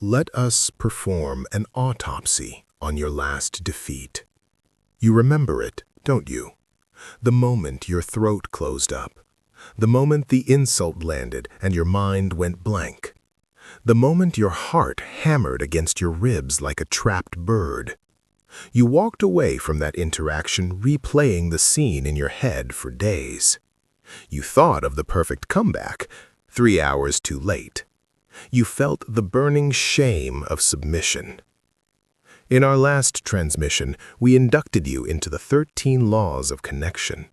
Let us perform an autopsy on your last defeat. You remember it, don't you? The moment your throat closed up. The moment the insult landed and your mind went blank. The moment your heart hammered against your ribs like a trapped bird. You walked away from that interaction replaying the scene in your head for days. You thought of the perfect comeback, 3 hours too late. You felt the burning shame of submission. In our last transmission, we inducted you into the 13 laws of connection.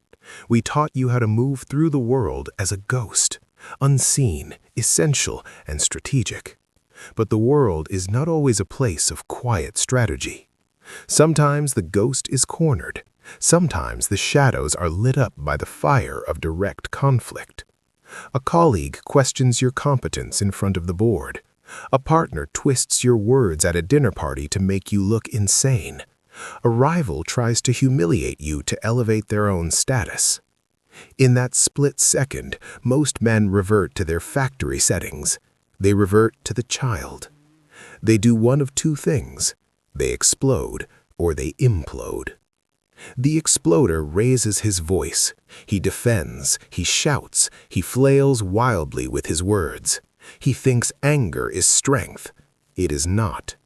We taught you how to move through the world as a ghost, unseen, essential, and strategic. But the world is not always a place of quiet strategy. Sometimes the ghost is cornered. Sometimes the shadows are lit up by the fire of direct conflict. A colleague questions your competence in front of the board. A partner twists your words at a dinner party to make you look insane. A rival tries to humiliate you to elevate their own status. In that split second, most men revert to their factory settings. They revert to the child. They do one of two things. They explode or they implode. The exploder raises his voice. He defends, he shouts, he flails wildly with his words. He thinks anger is strength. It is not.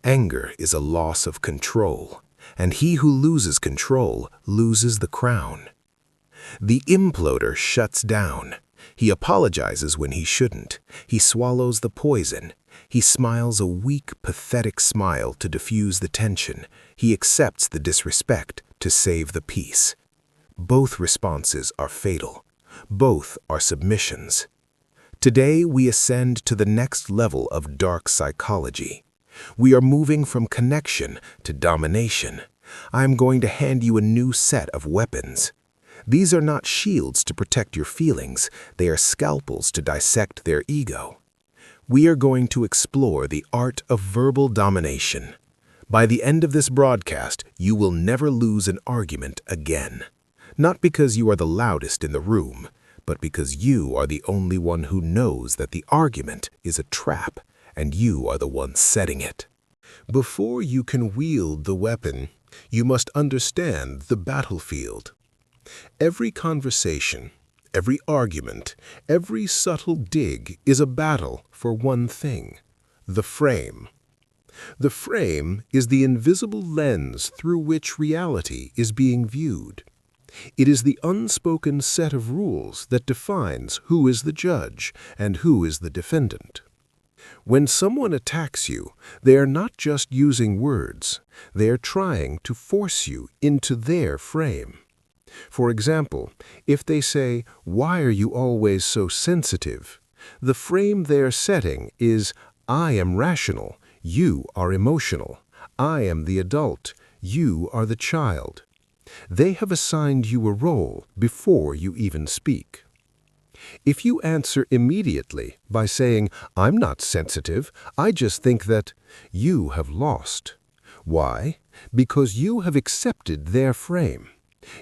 Anger is a loss of control, and he who loses control loses the crown. The imploder shuts down. He apologizes when he shouldn't. He swallows the poison. He smiles a weak, pathetic smile to diffuse the tension. He accepts the disrespect to save the peace. Both responses are fatal. Both are submissions. Today, we ascend to the next level of dark psychology. We are moving from connection to domination. I am going to hand you a new set of weapons. These are not shields to protect your feelings. They are scalpels to dissect their ego. We are going to explore the art of verbal domination. By the end of this broadcast, you will never lose an argument again. Not because you are the loudest in the room, but because you are the only one who knows that the argument is a trap, and you are the one setting it. Before you can wield the weapon, you must understand the battlefield. Every conversation, every argument, every subtle dig is a battle for one thing: the frame. The frame is the invisible lens through which reality is being viewed. It is the unspoken set of rules that defines who is the judge and who is the defendant. When someone attacks you, they are not just using words. They are trying to force you into their frame. For example, if they say, "Why are you always so sensitive?" the frame they are setting is, "I am rational, you are emotional. I am the adult, you are the child." They have assigned you a role before you even speak. If you answer immediately by saying, "I'm not sensitive, I just think that," you have lost. Why? Because you have accepted their frame.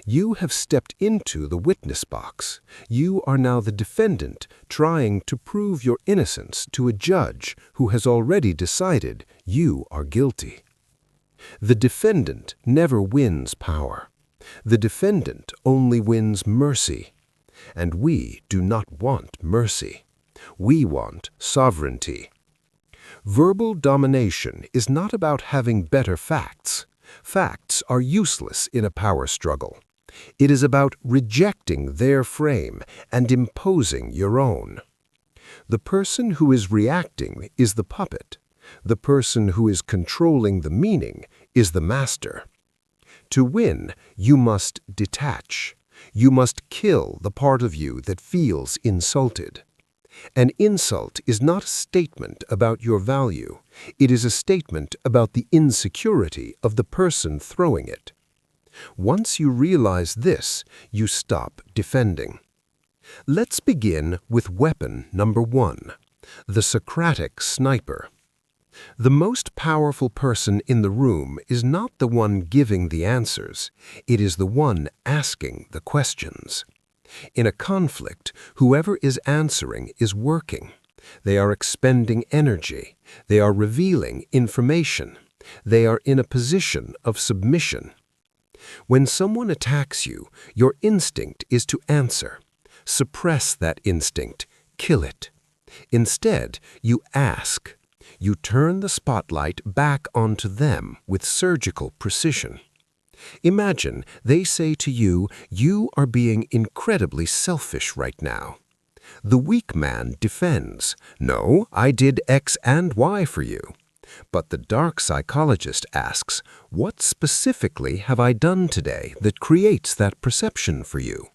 You have stepped into the witness box. You are now the defendant trying to prove your innocence to a judge who has already decided you are guilty. The defendant never wins power. The defendant only wins mercy. And we do not want mercy. We want sovereignty. Verbal domination is not about having better facts. Facts are useless in a power struggle. It is about rejecting their frame and imposing your own. The person who is reacting is the puppet. The person who is controlling the meaning is the master. To win, you must detach. You must kill the part of you that feels insulted. An insult is not a statement about your value. It is a statement about the insecurity of the person throwing it. Once you realize this, you stop defending. Let's begin with weapon number 1, the Socratic sniper. The most powerful person in the room is not the one giving the answers. It is the one asking the questions. In a conflict, whoever is answering is working. They are expending energy. They are revealing information. They are in a position of submission. When someone attacks you, your instinct is to answer. Suppress that instinct. Kill it. Instead, you ask. You turn the spotlight back onto them with surgical precision. Imagine they say to you, "You are being incredibly selfish right now." The weak man defends. "No, I did X and Y for you." But the dark psychologist asks, "What specifically have I done today that creates that perception for you?"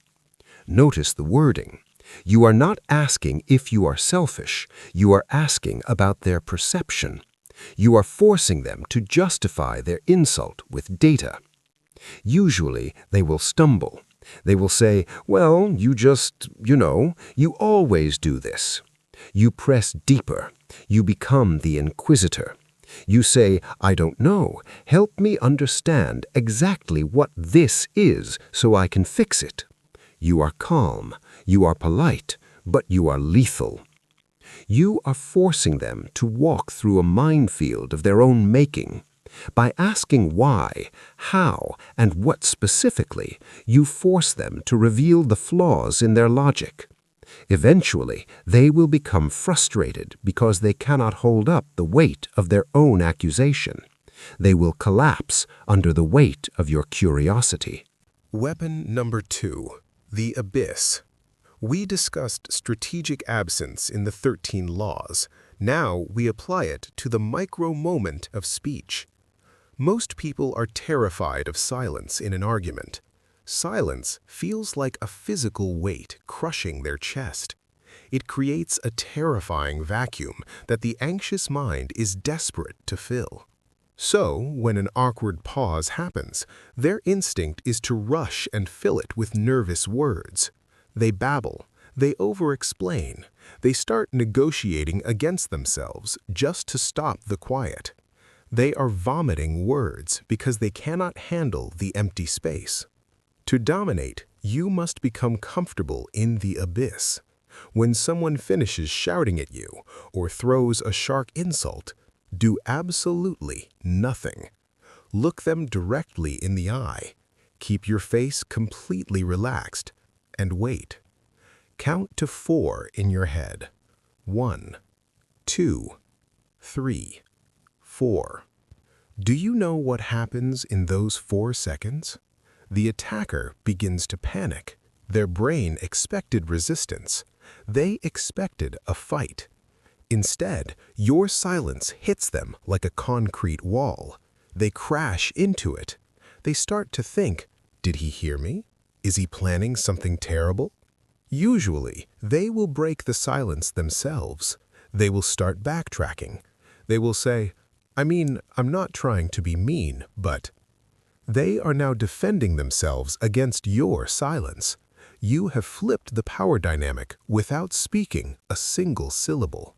Notice the wording. You are not asking if you are selfish. You are asking about their perception. You are forcing them to justify their insult with data. Usually, they will stumble. They will say, "Well, you always do this." You press deeper. You become the inquisitor. You say, "I don't know. Help me understand exactly what this is so I can fix it." You are calm. You are polite, but you are lethal. You are forcing them to walk through a minefield of their own making. By asking why, how, and what specifically, you force them to reveal the flaws in their logic. Eventually, they will become frustrated because they cannot hold up the weight of their own accusation. They will collapse under the weight of your curiosity. Weapon number 2, the abyss. We discussed strategic absence in the 13 laws. Now we apply it to the micro moment of speech. Most people are terrified of silence in an argument. Silence feels like a physical weight crushing their chest. It creates a terrifying vacuum that the anxious mind is desperate to fill. So, when an awkward pause happens, their instinct is to rush and fill it with nervous words. They babble, they over-explain, they start negotiating against themselves just to stop the quiet. They are vomiting words because they cannot handle the empty space. To dominate, you must become comfortable in the abyss. When someone finishes shouting at you or throws a sharp insult, do absolutely nothing. Look them directly in the eye. Keep your face completely relaxed and wait. Count to 4 in your head. 1, 2, 3, 4. Do you know what happens in those 4 seconds? The attacker begins to panic. Their brain expected resistance. They expected a fight. Instead, your silence hits them like a concrete wall. They crash into it. They start to think, "Did he hear me? Is he planning something terrible?" Usually, they will break the silence themselves. They will start backtracking. They will say, I'm not trying to be mean, but..." They are now defending themselves against your silence. You have flipped the power dynamic without speaking a single syllable.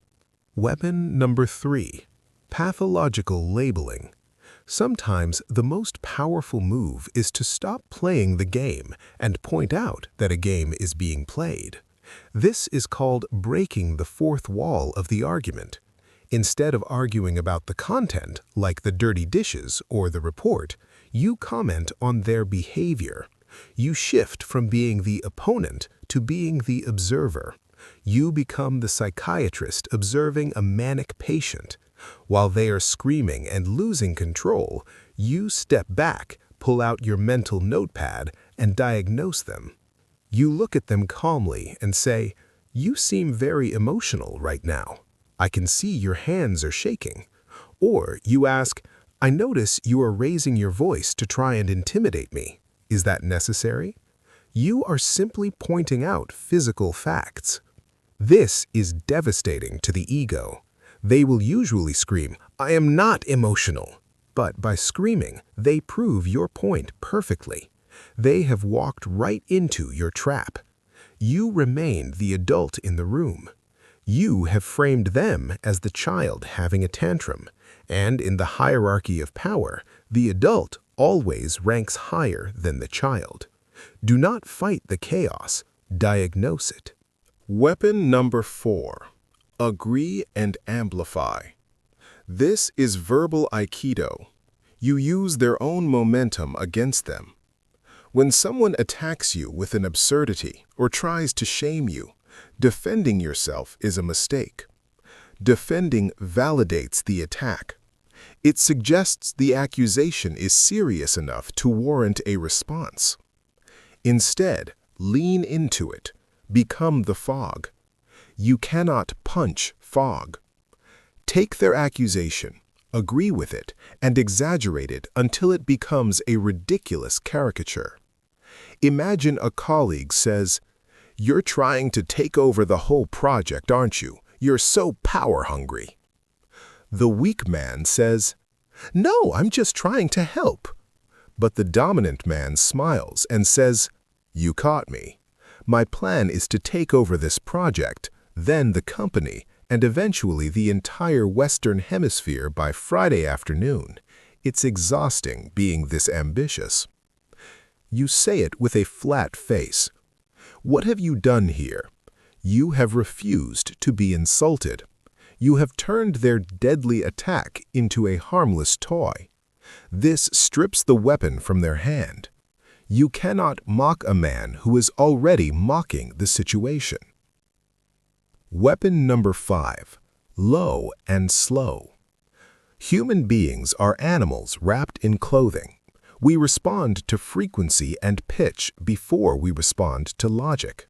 Weapon number 3, pathological labeling. Sometimes the most powerful move is to stop playing the game and point out that a game is being played. This is called breaking the fourth wall of the argument. Instead of arguing about the content, like the dirty dishes or the report, you comment on their behavior. You shift from being the opponent to being the observer. You become the psychiatrist observing a manic patient. While they are screaming and losing control, you step back, pull out your mental notepad, and diagnose them. You look at them calmly and say, "You seem very emotional right now. I can see your hands are shaking." Or you ask, "I notice you are raising your voice to try and intimidate me. Is that necessary?" You are simply pointing out physical facts. This is devastating to the ego. They will usually scream, "I am not emotional." But by screaming, they prove your point perfectly. They have walked right into your trap. You remain the adult in the room. You have framed them as the child having a tantrum, and in the hierarchy of power, the adult always ranks higher than the child. Do not fight the chaos, diagnose it. Weapon number 4, Agree and amplify. This is verbal aikido. You use their own momentum against them. When someone attacks you with an absurdity or tries to shame you, defending yourself is a mistake. Defending validates the attack. It suggests the accusation is serious enough to warrant a response. Instead, lean into it. Become the fog. You cannot punch fog. Take their accusation, agree with it, and exaggerate it until it becomes a ridiculous caricature. Imagine a colleague says, "You're trying to take over the whole project, aren't you? You're so power-hungry." The weak man says, "No, I'm just trying to help." But the dominant man smiles and says, "You caught me. My plan is to take over this project, then the company, and eventually the entire Western Hemisphere by Friday afternoon. It's exhausting being this ambitious." You say it with a flat face. What have you done here? You have refused to be insulted. You have turned their deadly attack into a harmless toy. This strips the weapon from their hand. You cannot mock a man who is already mocking the situation. Weapon number 5. Low and slow. Human beings are animals wrapped in clothing. We respond to frequency and pitch before we respond to logic.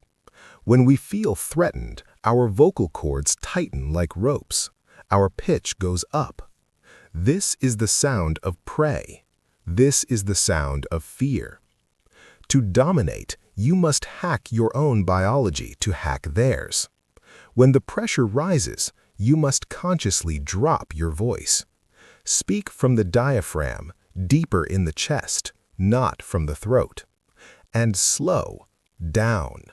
When we feel threatened, our vocal cords tighten like ropes. Our pitch goes up. This is the sound of prey. This is the sound of fear. To dominate, you must hack your own biology to hack theirs. When the pressure rises, you must consciously drop your voice. Speak from the diaphragm, deeper in the chest, not from the throat. And slow, down.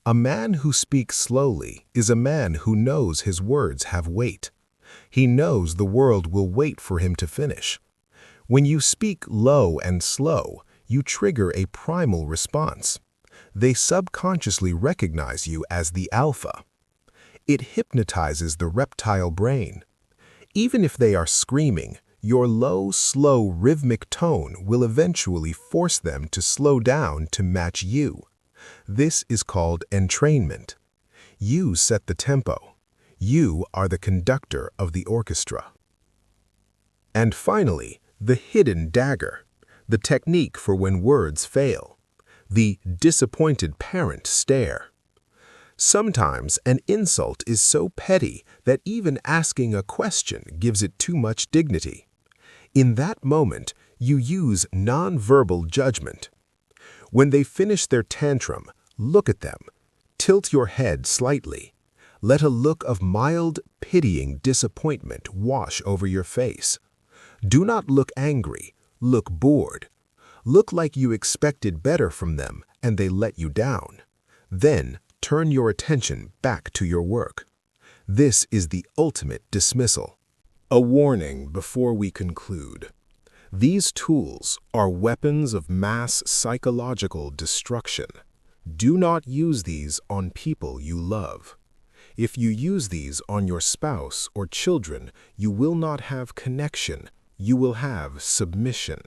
A man who speaks slowly is a man who knows his words have weight. He knows the world will wait for him to finish. When you speak low and slow, you trigger a primal response. They subconsciously recognize you as the alpha. It hypnotizes the reptile brain. Even if they are screaming, your low, slow, rhythmic tone will eventually force them to slow down to match you. This is called entrainment. You set the tempo. You are the conductor of the orchestra. And finally, the hidden dagger, the technique for when words fail, the disappointed parent stare. Sometimes an insult is so petty that even asking a question gives it too much dignity. In that moment, you use non-verbal judgment. When they finish their tantrum, look at them. Tilt your head slightly. Let a look of mild, pitying disappointment wash over your face. Do not look angry. Look bored. Look like you expected better from them and they let you down. Then, turn your attention back to your work. This is the ultimate dismissal. A warning before we conclude. These tools are weapons of mass psychological destruction. Do not use these on people you love. If you use these on your spouse or children, you will not have connection, you will have submission.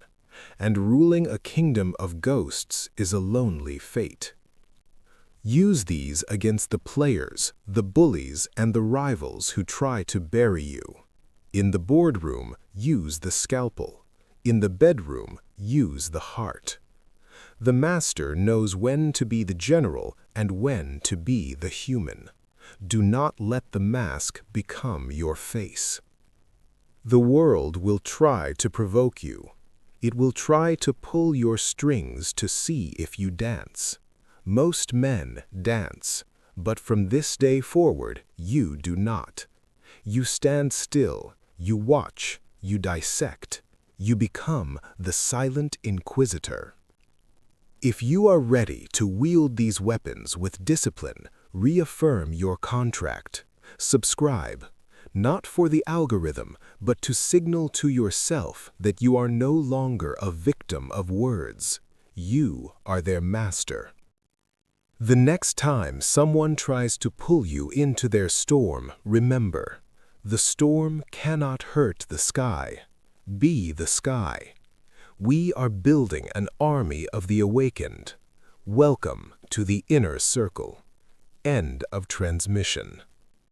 And ruling a kingdom of ghosts is a lonely fate. Use these against the players, the bullies, and the rivals who try to bury you. In the boardroom, use the scalpel. In the bedroom, use the heart. The master knows when to be the general and when to be the human. Do not let the mask become your face. The world will try to provoke you. It will try to pull your strings to see if you dance. Most men dance, but from this day forward, you do not. You stand still, you watch, you dissect. You become the Silent Inquisitor. If you are ready to wield these weapons with discipline, reaffirm your contract. Subscribe, not for the algorithm, but to signal to yourself that you are no longer a victim of words. You are their master. The next time someone tries to pull you into their storm, remember, the storm cannot hurt the sky. Be the sky. We are building an army of the awakened. Welcome to the inner circle. End of transmission.